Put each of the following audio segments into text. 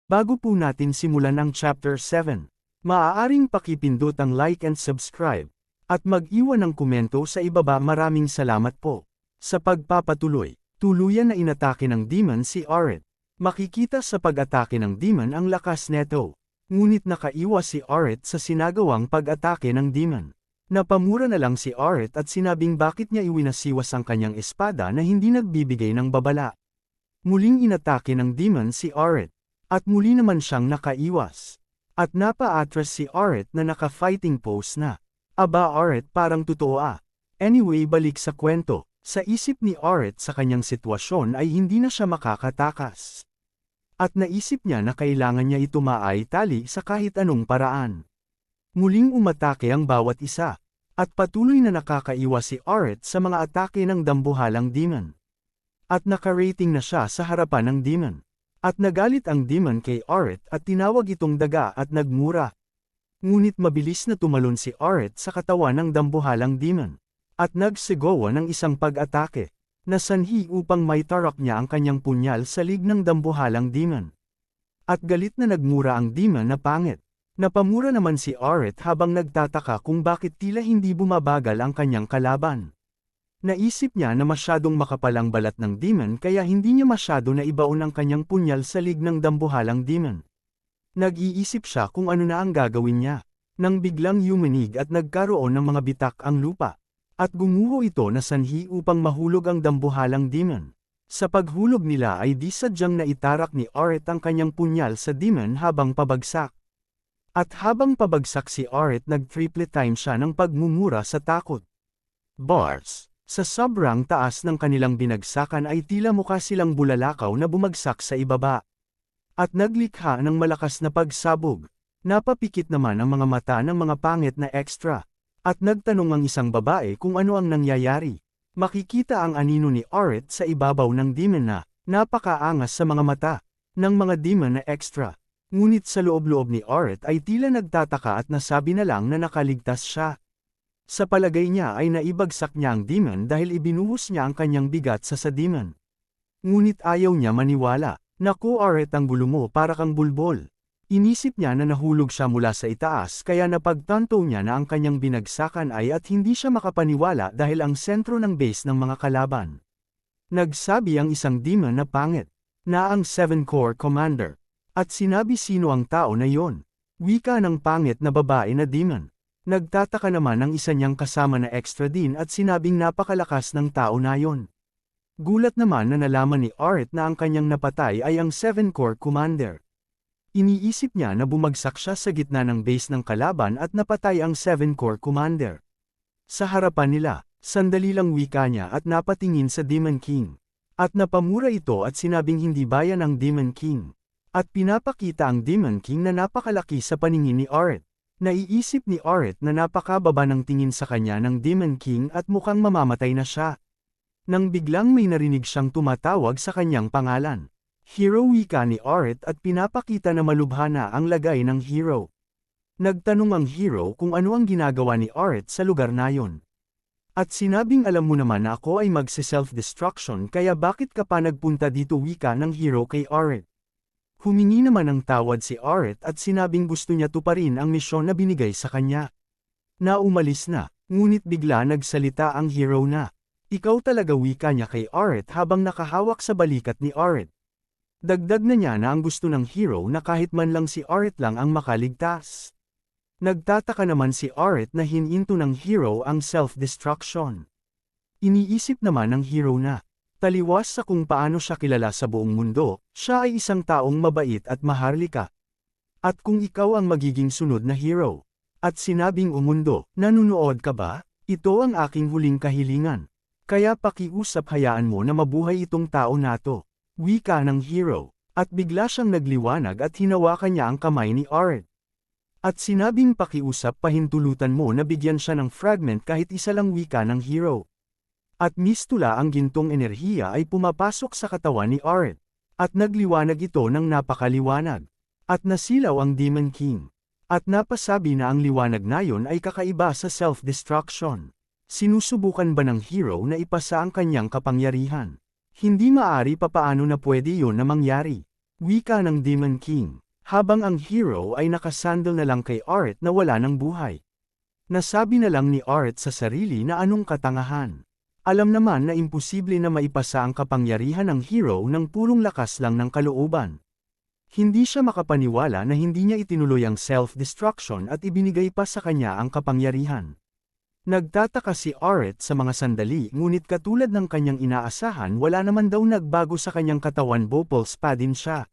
Bago po natin simulan ang Chapter 7, maaaring pakipindot ang like and subscribe, at mag-iwan ng komento sa ibaba. Maraming salamat po. Sa pagpapatuloy, tuluyan na inatake ng demon si Aerith. Makikita sa pag-atake ng demon ang lakas neto. Ngunit nakaiwas si Aerith sa sinagawang pag-atake ng demon. Napamura na lang si Aerith at sinabing bakit niya iwinasiwas ang kanyang espada na hindi nagbibigay ng babala. Muling inatake ng demon si Aerith, at muli naman siyang nakaiwas. At napa-atras si Aerith na naka-fighting pose na. Aba Aerith, parang totoo ah. Anyway, balik sa kwento. Sa isip ni Aerith sa kanyang sitwasyon ay hindi na siya makakatakas. At naisip niya na kailangan niya ito maaitali sa kahit anong paraan. Muling umatake ang bawat isa, at patuloy na nakakaiwas si Aerith sa mga atake ng dambuhalang demon. At naka-rating na siya sa harapan ng demon. At nagalit ang demon kay Aerith at tinawag itong daga at nagmura. Ngunit mabilis na tumalon si Aerith sa katawan ng dambuhalang demon. At nagsigawa ng isang pag-atake, na sanhi upang maitarak niya ang kanyang punyal sa lig ng dambuhalang demon. At galit na nagmura ang demon na pangit. Napamura naman si Aerith habang nagtataka kung bakit tila hindi bumabagal ang kanyang kalaban. Naisip niya na masyadong makapal ang balat ng demon kaya hindi niya masyado na ibaon ang kanyang punyal sa lig ng dambuhalang demon. Nag-iisip siya kung ano na ang gagawin niya, nang biglang yumanig at nagkaroon ng mga bitak ang lupa. At gumuho ito na sanhi upang mahulog ang dambuhalang demon. Sa paghulog nila ay di sadyang naitarak ni Aerith ang kanyang punyal sa demon habang pabagsak. At habang pabagsak si Aerith nag-triple time siya ng pagmumura sa takot. Bars. Sa sobrang taas ng kanilang binagsakan ay tila mukha silang bulalakaw na bumagsak sa ibaba. At naglikha ng malakas na pagsabog. Napapikit naman ang mga mata ng mga pangit na extra. At nagtanong ang isang babae kung ano ang nangyayari. Makikita ang anino ni Aerith sa ibabaw ng demon na napakaangas sa mga mata ng mga demon na extra. Ngunit sa loob-loob ni Aerith ay tila nagtataka at nasabi na lang na nakaligtas siya. Sa palagay niya ay naibagsak niya ang demon dahil ibinuhos niya ang kanyang bigat sa demon. Ngunit ayaw niya maniwala. Naku Aerith, ang gulo mo para kang bulbol. Inisip niya na nahulog siya mula sa itaas kaya napagtanto niya na ang kanyang binagsakan ay at hindi siya makapaniwala dahil ang sentro ng base ng mga kalaban. Nagsabi ang isang demon na pangit, na ang 7 Corps Commander. At sinabi sino ang tao na yon. Wika ng pangit na babae na demon. Nagtataka naman ang isa niyang kasama na extra din at sinabing napakalakas ng tao na yon. Gulat naman na nalaman ni Aerith na ang kanyang napatay ay ang 7 Corps Commander. Iniisip niya na bumagsak siya sa gitna ng base ng kalaban at napatay ang 7 Corps Commander. Sa harapan nila, sandali lang wika niya at napatingin sa Demon King. At napamura ito at sinabing hindi bayan ang Demon King. At pinapakita ang Demon King na napakalaki sa paningin ni Aerith. Naiisip ni Aerith na napakababa ng tingin sa kanya ng Demon King at mukhang mamamatay na siya. Nang biglang may narinig siyang tumatawag sa kanyang pangalan. Hero, wika ni Aerith at pinapakita na malubha na ang lagay ng hero. Nagtanong ang hero kung ano ang ginagawa ni Aerith sa lugar na yon. At sinabing alam mo naman na ako ay magse-self-destruction kaya bakit ka pa nagpunta dito, wika ng hero kay Aerith. Humingi naman ng tawad si Aerith at sinabing gusto niya tuparin ang misyon na binigay sa kanya. Naumalis na, ngunit bigla nagsalita ang hero na. Ikaw talaga, wika niya kay Aerith habang nakahawak sa balikat ni Aerith. Dagdag na niya na ang gusto ng hero na kahit man lang si Aerith lang ang makaligtas. Nagtataka naman si Aerith na hininto ng hero ang self-destruction. Iniisip naman ng hero na, taliwas sa kung paano siya kilala sa buong mundo, siya ay isang taong mabait at maharlika. At kung ikaw ang magiging sunod na hero, at sinabing o mundo, nanunood ka ba? Ito ang aking huling kahilingan. Kaya pakiusap, hayaan mo na mabuhay itong tao na to. Wika ng hero, at bigla siyang nagliwanag at hinawakan niya ang kamay ni Aerith. At sinabing pakiusap, pahintulutan mo na bigyan siya ng fragment kahit isa lang, wika ng hero. At mistula ang gintong enerhiya ay pumapasok sa katawan ni Aerith. At nagliwanag ito ng napakaliwanag. At nasilaw ang Demon King. At napasabi na ang liwanag na yon ay kakaiba sa self-destruction. Sinusubukan ba ng hero na ipasa ang kanyang kapangyarihan? Hindi maari, papaano na pwede yun na mangyari? Wika ng Demon King. Habang ang hero ay nakasandal na lang kay Art na wala ng buhay. Nasabi na lang ni Art sa sarili na anong katangahan. Alam naman na imposible na maipasa ang kapangyarihan ng hero ng purong lakas lang ng kalooban. Hindi siya makapaniwala na hindi niya itinuloy ang self-destruction at ibinigay pa sa kanya ang kapangyarihan. Nagtataka si Art sa mga sandali ngunit katulad ng kanyang inaasahan wala naman daw nagbago sa kanyang katawan, bopals pa din siya.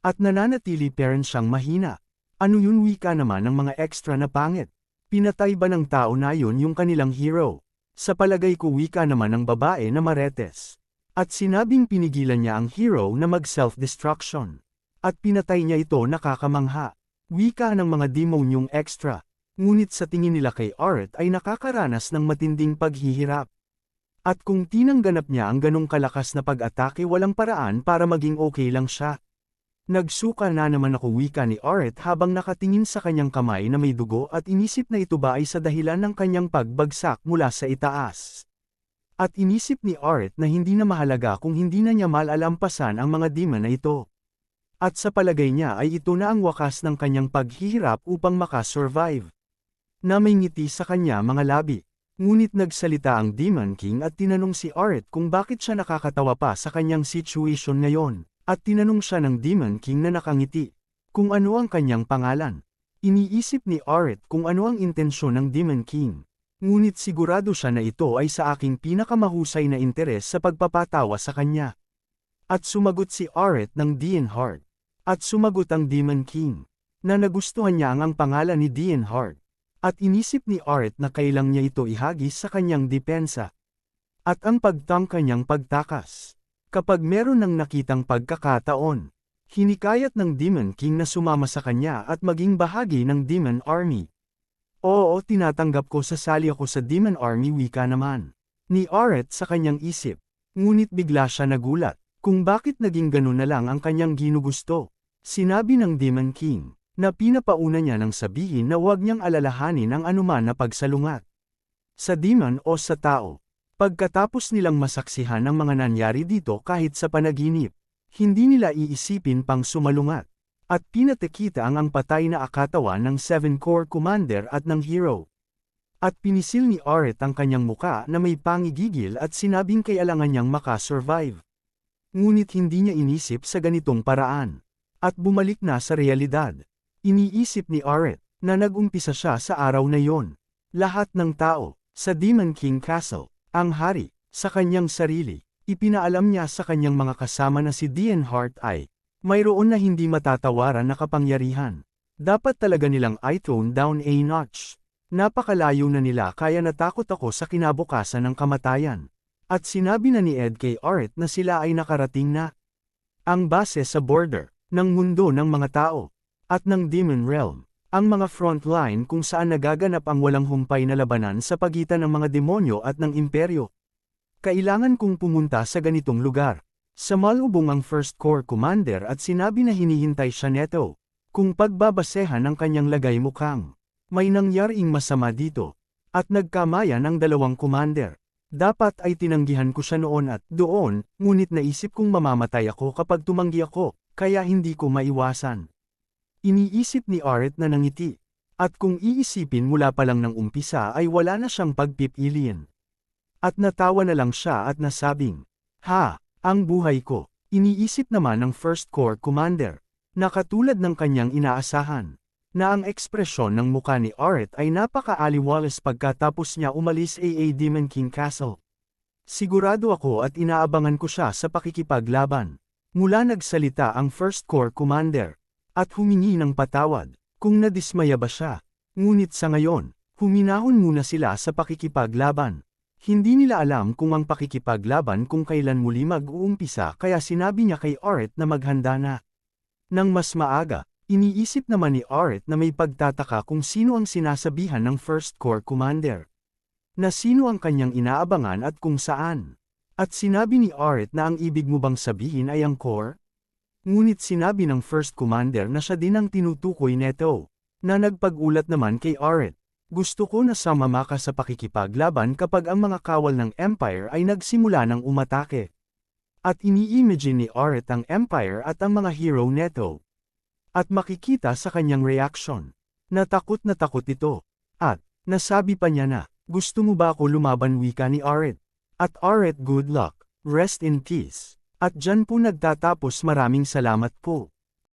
At nananatili pa rin siyang mahina. Ano yun, wika naman ng mga extra na pangit? Pinatay ba ng tao na yun yung kanilang hero? Sa palagay ko, wika naman ng babae na Marites. At sinabing pinigilan niya ang hero na mag-self-destruction. At pinatay niya ito, nakakamangha. Wika ng mga demonyong extra. Ngunit sa tingin nila kay Art ay nakakaranas ng matinding paghihirap. At kung tinangganap niya ang ganong kalakas na pag-atake, walang paraan para maging okay lang siya. Nagsuka na naman ako, wika ni Art habang nakatingin sa kanyang kamay na may dugo at inisip na ito ba ay sa dahilan ng kanyang pagbagsak mula sa itaas. At inisip ni Art na hindi na mahalaga kung hindi na niya malalampasan ang mga demon na ito. At sa palagay niya ay ito na ang wakas ng kanyang paghihirap upang makasurvive. Na may ngiti sa kanya mga labi. Ngunit nagsalita ang Demon King at tinanong si Art kung bakit siya nakakatawa pa sa kanyang situation ngayon. At tinanong siya ng Demon King na nakangiti, kung ano ang kanyang pangalan. Iniisip ni Art kung ano ang intensyon ng Demon King. Ngunit sigurado siya na ito ay sa aking pinakamahusay na interes sa pagpapatawa sa kanya. At sumagot si Art ng Dienhart. At sumagot ang Demon King, na nagustuhan niya ang pangalan ni Dienhart. At inisip ni Art na kailang niya ito ihagis sa kanyang depensa. At ang pagtangka niyang pagtakas. Kapag meron ng nakitang pagkakataon, hinikayat ng Demon King na sumama sa kanya at maging bahagi ng Demon Army. Oo, tinatanggap ko, sasali ako sa Demon Army, wika naman ni Art sa kanyang isip. Ngunit bigla siya nagulat, kung bakit naging ganun na lang ang kanyang ginugusto. Sinabi ng Demon King, na pinapauna niya nang sabihin na huwag niyang alalahanin ang anuman na pagsalungat. Sa demon o sa tao. Pagkatapos nilang masaksihan ang mga nangyari dito kahit sa panaginip, hindi nila iisipin pang sumalungat. At pinatekita ang patay na akatawan ng 7 Corps Commander at ng hero. At pinisil ni Art ang kanyang muka na may pangigigil at sinabing kailangan niyang makasurvive. Ngunit hindi niya inisip sa ganitong paraan. At bumalik na sa realidad. Iniisip ni Art na nag-umpisa siya sa araw na yon. Lahat ng tao, sa Demon King Castle, ang hari, sa kanyang sarili, ipinaalam niya sa kanyang mga kasama na si Dienhart ay, mayroon na hindi matatawaran na kapangyarihan. Dapat talaga nilang i-tone down a notch. Napakalayo na nila kaya natakot ako sa kinabukasan ng kamatayan. At sinabi na ni Ed kay Art na sila ay nakarating na. Ang base sa border, ng mundo ng mga tao, at ng Demon Realm. Ang mga frontline kung saan nagaganap ang walang humpay na labanan sa pagitan ng mga demonyo at ng imperyo. Kailangan kong pumunta sa ganitong lugar. Sumalubong ang First Corps Commander at sinabi na hinihintay siya neto. Kung pagbabasehan ng kanyang lagay mukhang may nangyaring masama dito. At nagkamayan ang dalawang commander. Dapat ay tinanggihan ko siya noon at doon, ngunit naisip kong mamamatay ako kapag tumanggi ako, kaya hindi ko maiwasan. Iniisip ni Art na nangiti. At kung iisipin mula pa lang ng umpisa ay wala na siyang pagpipilian. At natawa na lang siya at nasabing, ha, ang buhay ko. Iniisip naman ng First Corps Commander, na katulad ng kanyang inaasahan, na ang ekspresyon ng muka ni Art ay napaka-aliwalas pagkatapos niya umalis a Demon King Castle. Sigurado ako at inaabangan ko siya sa pakikipaglaban. Mula nagsalita ang First Corps Commander. At humingi ng patawad, kung nadismaya ba siya. Ngunit sa ngayon, huminahon muna sila sa pakikipaglaban. Hindi nila alam kung ang pakikipaglaban kung kailan muli mag-uumpisa kaya sinabi niya kay Art na maghanda na. Nang mas maaga, iniisip naman ni Art na may pagtataka kung sino ang sinasabihan ng First Corps Commander. Na sino ang kanyang inaabangan at kung saan. At sinabi ni Art na ang ibig mo bang sabihin ay ang Corps? Ngunit sinabi ng First Commander na siya din ang tinutukoy neto, na nagpag-ulat naman kay Art. Gusto ko na sumama ka sa pakikipaglaban kapag ang mga kawal ng Empire ay nagsimula ng umatake. At ini-imagine ni Aret ang Empire at ang mga hero neto. At makikita sa kanyang reaction. Natakot ito. At, nasabi pa niya na, gusto mo ba ako lumaban, wika ni Aret? At Aret, good luck, rest in peace. At dyan po nagtatapos, maraming salamat po.